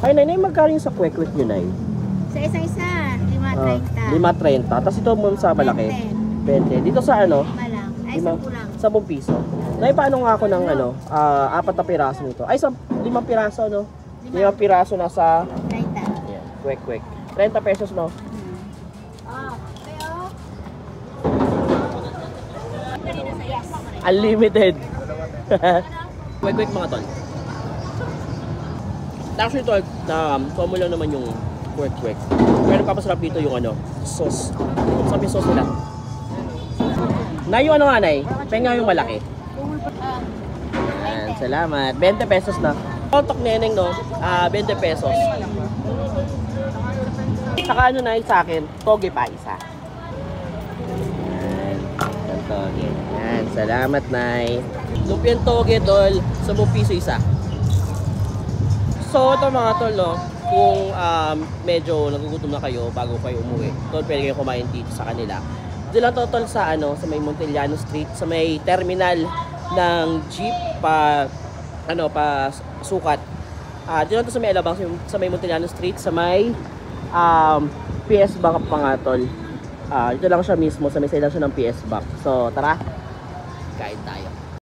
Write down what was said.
Ay, Nay, magkano yung sa kwek-kwek nyo, Nay? Sa isa-isa, 5.30. 5.30. Tapos ito mo sa malaki? 20. Dito sa ano? Malang. Ay, 5 10 lang. 10 piso. Nay, paano nga ako ng ano? 4 na piraso nito. Ay, 5 piraso, no? 5 piraso na sa 30. Ayan, kwek-kwek. 30 pesos, no? Unlimited. Kwek-kwek mga tol. Actually tol, common lang naman yung kwek-kwek. Pero papasarap dito yung ano, sauce. Sabi yung sauce nila. Na yung ano nga, Nay? Penga yung malaki. Ayan, salamat. 20 pesos na. Tok neneng, no? 20 pesos. Saka ano, Nay, sa akin, toge pa isa. Ayan, toge. Ayan, salamat, Nay. Lumpiang toge, tol, 10 piso isa. So, ito mga tol, no? Kung medyo nagugutom na kayo bago kayo umuwi, tol, pwede kayo kumain dito sa kanila. Doon lang tol sa ano, sa may Montellano Street, sa may terminal ng jeep pa sukat. Doon lang to sa may Alabang, sa may Montellano Street, sa may PS Bank pa nga tol. Dito lang siya mismo, sa may side lang siya ng PS Bank. So, tara, kain tayo.